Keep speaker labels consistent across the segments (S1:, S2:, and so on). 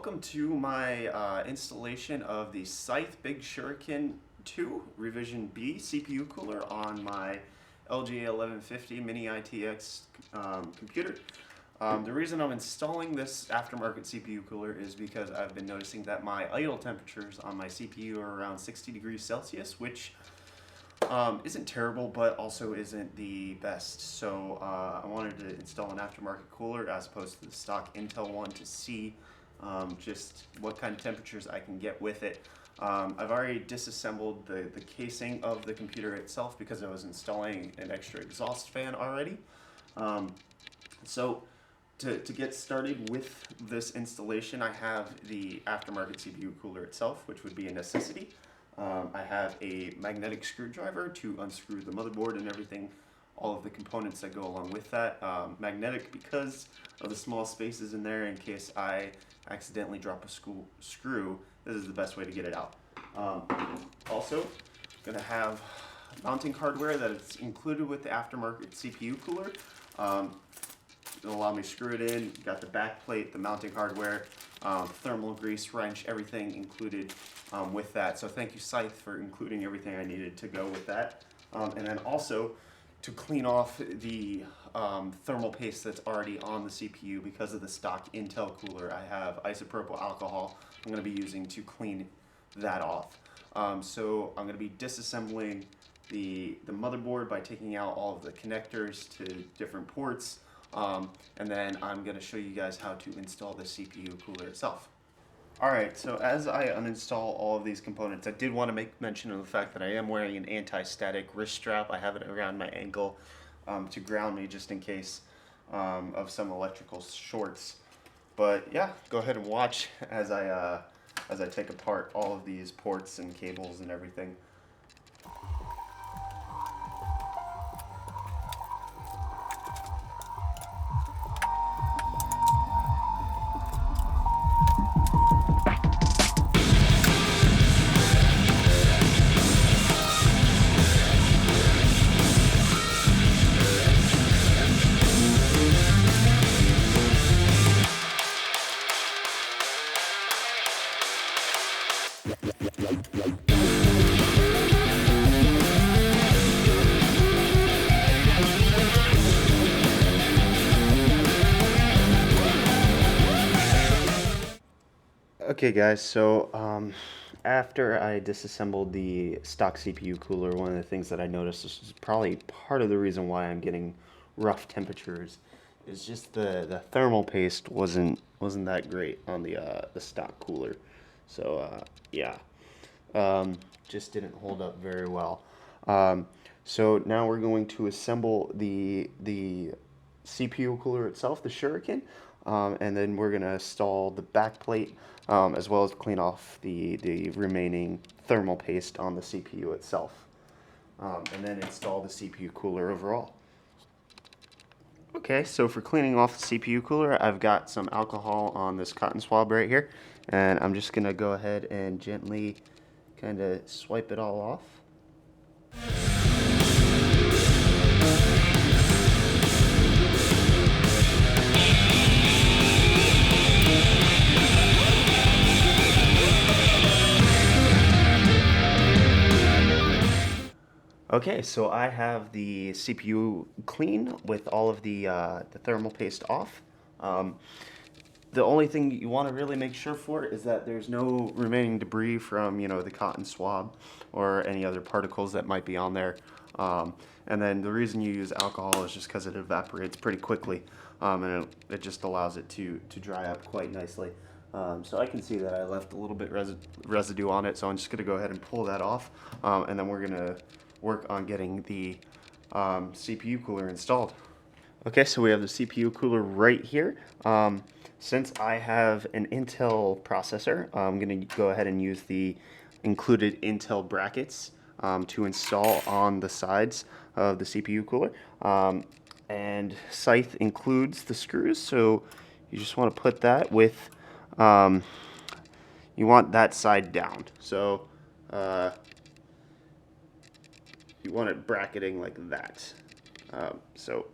S1: welcome to my installation of the Scythe Big Shuriken 2 Revision B CPU cooler on my LG 1150 Mini-ITX computer. The reason I'm installing this aftermarket CPU cooler is because I've been noticing that my idle temperatures on my CPU are around 60 degrees Celsius, which isn't terrible, but also isn't the best. So I wanted to install an aftermarket cooler as opposed to the stock Intel one to see just what kind of temperatures I can get with it. I've already disassembled the casing of the computer itself because I was installing an extra exhaust fan already. So to get started with this installation, I have the aftermarket CPU cooler itself, which would be a necessity. I have a magnetic screwdriver to unscrew the motherboard and everything, all of the components that go along with that. Magnetic because of the small spaces in there in case I accidentally drop a screw. This is the best way to get it out. Also, going to have mounting hardware that is included with the aftermarket CPU cooler. It'll allow me to screw it in. Got the back plate, the mounting hardware, thermal grease wrench, everything included with that. So thank you, Scythe, for including everything I needed to go with that. And then also to clean off the thermal paste that's already on the CPU because of the stock Intel cooler. I have isopropyl alcohol I'm going to be using to clean that off. So I'm going to be disassembling the motherboard by taking out all of the connectors to different ports. And then I'm going to show you guys how to install the CPU cooler itself. Alright, so as I uninstall all of these components, I did want to make mention of the fact that I am wearing an anti-static wrist strap. I have it around my ankle to ground me just in case of some electrical shorts. But yeah, go ahead and watch as I take apart all of these ports and cables and everything. Okay guys, so after I disassembled the stock CPU cooler, one of the things that I noticed, this is probably part of the reason why I'm getting rough temperatures, is just the thermal paste wasn't that great on the stock cooler. So yeah, just didn't hold up very well. So now we're going to assemble the CPU cooler itself, the Shuriken, and then we're going to install the back plate as well as clean off the remaining thermal paste on the CPU itself, and then install the CPU cooler overall. Okay, so for cleaning off the CPU cooler, I've got some alcohol on this cotton swab right here, and I'm just going to go ahead and gently kind of swipe it all off. Okay, so I have the CPU clean with all of the thermal paste off. The only thing you want to really make sure for is that there's no remaining debris from, the cotton swab or any other particles that might be on there. And then the reason you use alcohol is just because it evaporates pretty quickly, and it just allows it to dry up quite nicely. So I can see that I left a little bit residue on it, so I'm just going to go ahead and pull that off, and then we're going to work on getting the CPU cooler installed. Okay, so we have the CPU cooler right here. Since I have an Intel processor, I'm going to go ahead and use the included Intel brackets to install on the sides of the CPU cooler. And Scythe includes the screws, so you just want to put that with, you want that side down. So you want it bracketing like that. So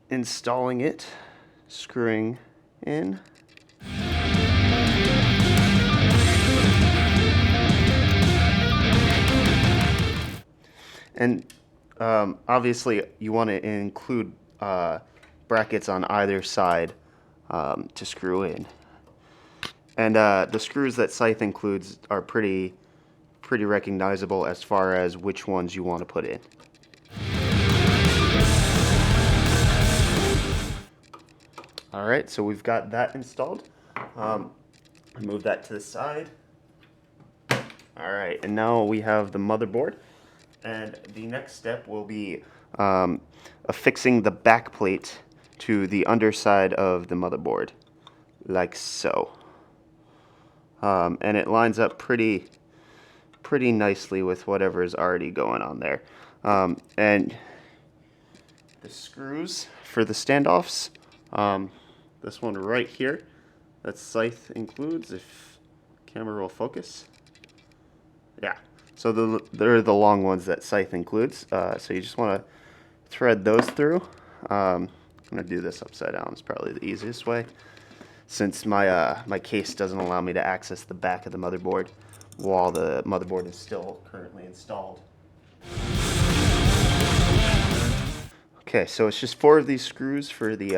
S1: installing it, screwing in. And obviously you want to include brackets on either side to screw in. And the screws that Scythe includes are pretty recognizable as far as which ones you want to put in. Alright, so we've got that installed. Move that to the side. Alright, and now we have the motherboard. And the next step will be affixing the backplate to the underside of the motherboard, like so. And it lines up pretty nicely with whatever is already going on there. And the screws for the standoffs, this one right here, that Scythe includes, if camera will focus. Yeah, so they're the long ones that Scythe includes. So you just want to thread those through. I'm going to do this upside down. It's probably the easiest way, since my case doesn't allow me to access the back of the motherboard while the motherboard is still currently installed. Okay, so it's just 4 of these screws for the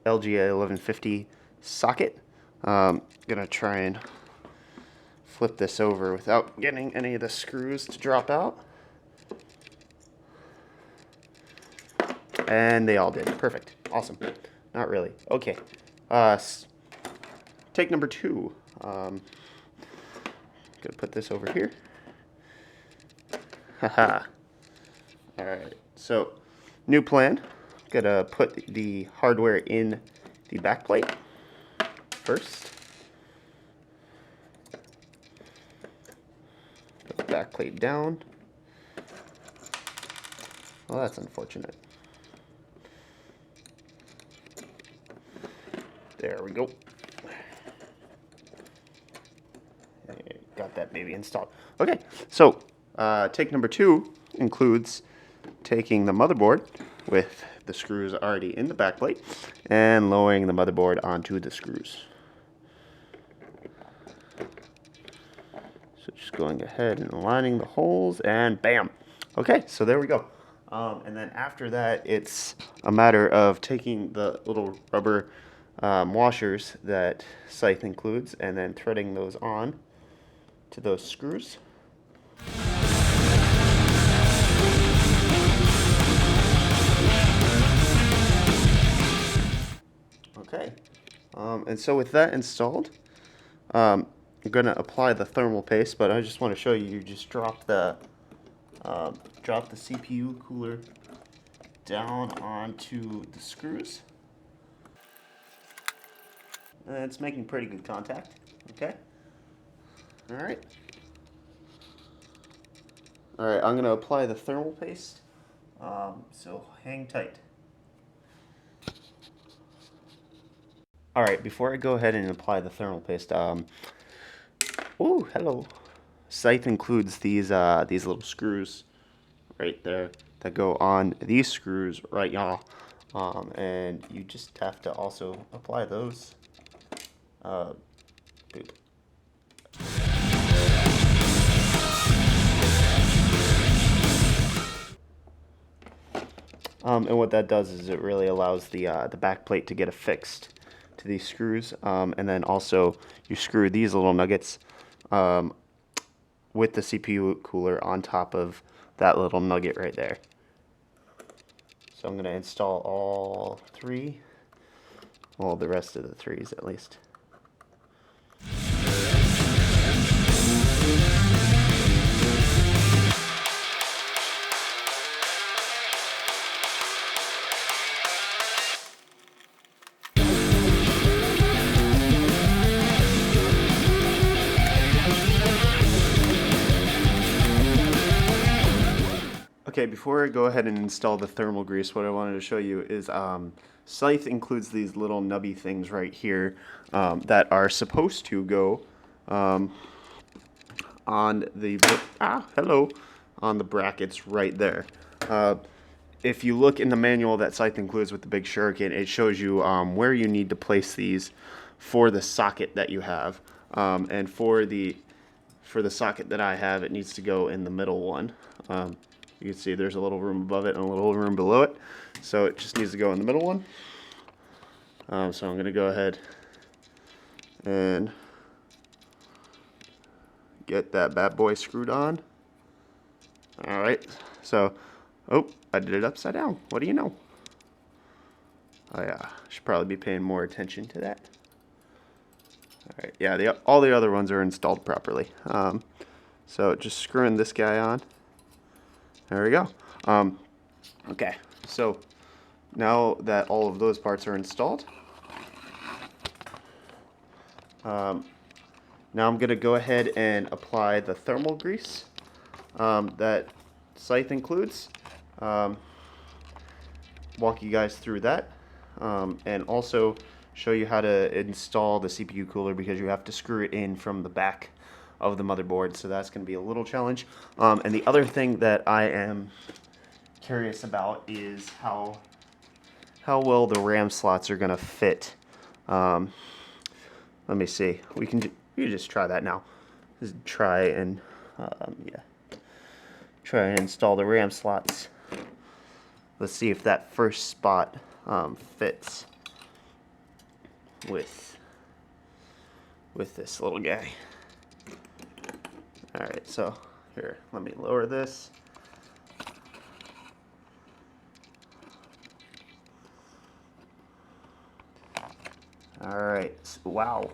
S1: LGA 1150 socket. Gonna try and flip this over without getting any of the screws to drop out. And they all did. Perfect. Awesome. Not really. Okay. Take number 2. Gonna put this over here. Haha. Alright, so new plan. Gonna put the hardware in the backplate first. Put the backplate down. Well, that's unfortunate. There we go. Got that baby installed. Okay, so take number 2 includes taking the motherboard with the screws already in the backplate and lowering the motherboard onto the screws. So just going ahead and aligning the holes, and bam. Okay, so there we go. And then after that, it's a matter of taking the little rubber washers that Scythe includes and then threading those on to those screws. Okay, and so with that installed, I'm going to apply the thermal paste, but I just want to show you just drop the CPU cooler down onto the screws. And it's making pretty good contact. Okay. Alright. Alright, I'm going to apply the thermal paste. So hang tight. Alright, before I go ahead and apply the thermal paste, oh, hello. Scythe includes these little screws right there that go on these screws, right, y'all. And you just have to also apply those. And what that does is it really allows the back plate to get affixed to these screws, and then also you screw these little nuggets with the CPU cooler on top of that little nugget right there. So I'm going to install all 3, well, the rest of the 3s at least. Okay, before I go ahead and install the thermal grease, what I wanted to show you is Scythe includes these little nubby things right here that are supposed to go on the on the brackets right there. If you look in the manual that Scythe includes with the Big Shuriken, it shows you where you need to place these for the socket that you have, and for the socket that I have, it needs to go in the middle one. You can see there's a little room above it and a little room below it. So it just needs to go in the middle one. So I'm going to go ahead and get that bad boy screwed on. Alright, so, oh, I did it upside down. What do you know? I should probably be paying more attention to that. Alright, yeah, all the other ones are installed properly. So just screwing this guy on. There we go. Okay, so now that all of those parts are installed, now I'm going to go ahead and apply the thermal grease that Scythe includes. Walk you guys through that, and also show you how to install the CPU cooler, because you have to screw it in from the back of the motherboard, so that's going to be a little challenge. And the other thing that I am curious about is how well the RAM slots are going to fit. Let me see. You just try that now. Just try and try and install the RAM slots. Let's see if that first spot fits with this little guy. Alright, so here, let me lower this. Alright, wow.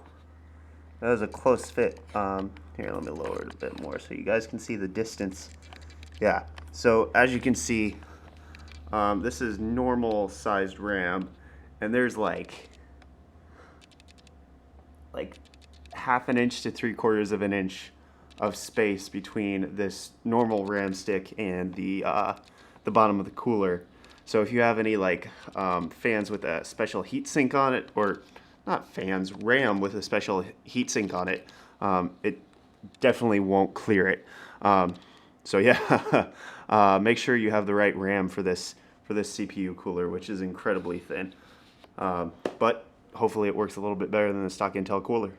S1: That was a close fit. Here, let me lower it a bit more so you guys can see the distance. Yeah, so as you can see, this is normal sized RAM, and there's like half an inch to 3/4 of an inch of space between this normal RAM stick and the bottom of the cooler. So if you have any fans with a special heat sink on it, or not fans, RAM with a special heat sink on it, it definitely won't clear it. So yeah, make sure you have the right RAM for this CPU cooler, which is incredibly thin. But hopefully it works a little bit better than the stock Intel cooler.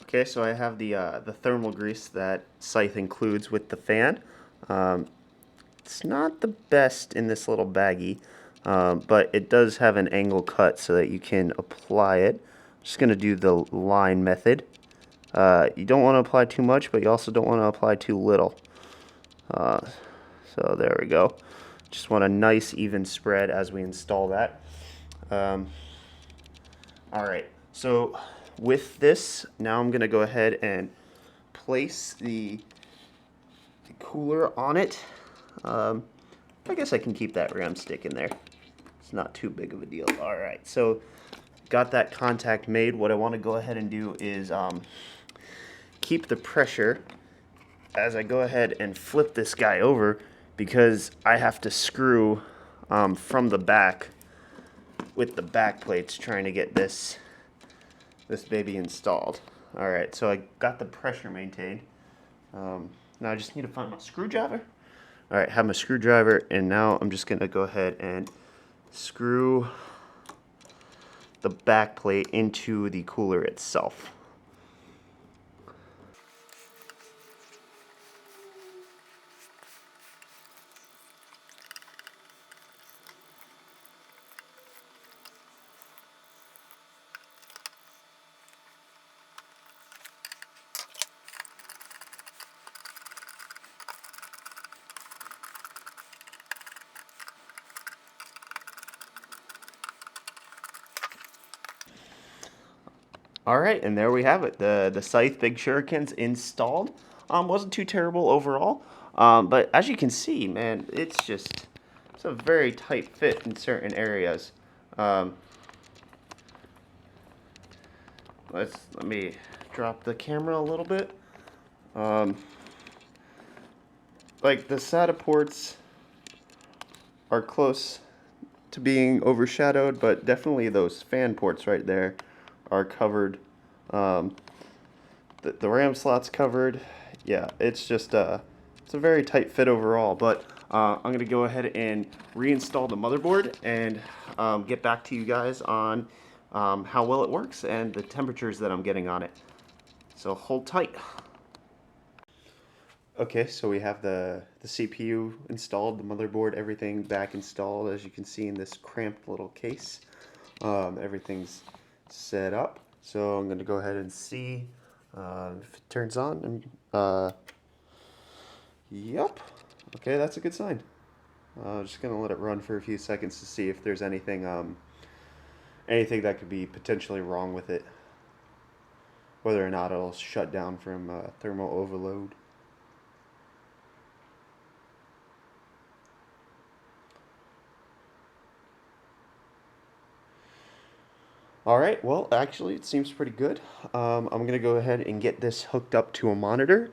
S1: Okay, so I have the thermal grease that Scythe includes with the fan. It's not the best in this little baggie, but it does have an angle cut so that you can apply it. I'm just going to do the line method. You don't want to apply too much, but you also don't want to apply too little. So there we go. Just want a nice even spread as we install that. Alright, so with this, now I'm going to go ahead and place the cooler on it. I guess I can keep that RAM stick in there. It's not too big of a deal. Alright, so got that contact made. What I want to go ahead and do is keep the pressure as I go ahead and flip this guy over, because I have to screw from the back with the back plates trying to get this baby installed. Alright, so I got the pressure maintained. Now I just need to find my screwdriver. Alright, have my screwdriver, and now I'm just going to go ahead and screw the back plate into the cooler itself. Alright, and there we have it. The Scythe Big Shuriken's installed. Wasn't too terrible overall. But as you can see, man, it's a very tight fit in certain areas. Let me drop the camera a little bit. Like the SATA ports are close to being overshadowed, but definitely those fan ports right there are covered. The RAM slot's covered. Yeah, it's just it's a very tight fit overall. But I'm gonna go ahead and reinstall the motherboard and get back to you guys on how well it works and the temperatures that I'm getting on it. So hold tight. Okay, so we have the CPU installed, the motherboard, everything back installed, as you can see in this cramped little case. Everything's set up. So I'm going to go ahead and see if it turns on. And yep. Okay, that's a good sign. Just going to let it run for a few seconds to see if there's anything that could be potentially wrong with it. Whether or not it'll shut down from thermal overload. All right, well, actually, it seems pretty good. I'm going to go ahead and get this hooked up to a monitor,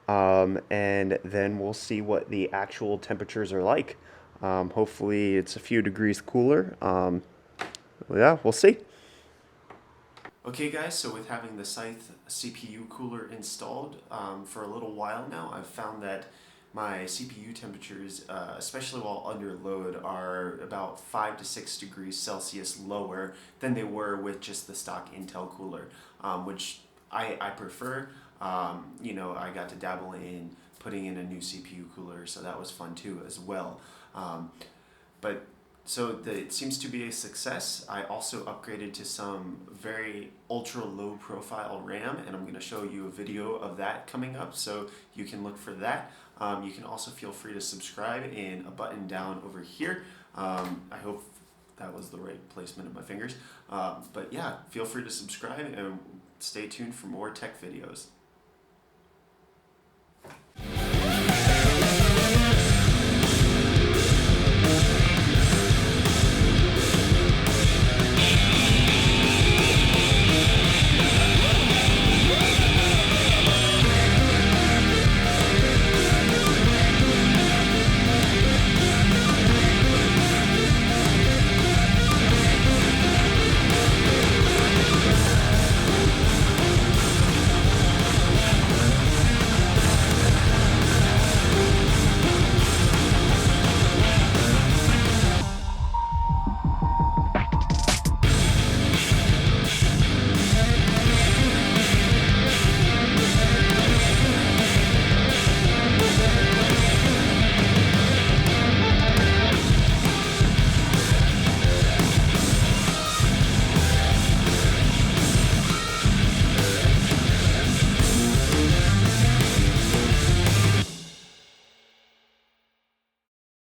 S1: and then we'll see what the actual temperatures are like. Hopefully, it's a few degrees cooler. Yeah, we'll see. Okay guys, so with having the Scythe CPU cooler installed for a little while now, I've found that my CPU temperatures, especially while under load, are about 5 to 6 degrees Celsius lower than they were with just the stock Intel cooler, which I prefer. I got to dabble in putting in a new CPU cooler, so that was fun too as well. But it seems to be a success. I also upgraded to some very ultra low profile RAM, and I'm going to show you a video of that coming up, so you can look for that. You can also feel free to subscribe in a button down over here. I hope that was the right placement of my fingers. But yeah, feel free to subscribe and stay tuned for more tech videos.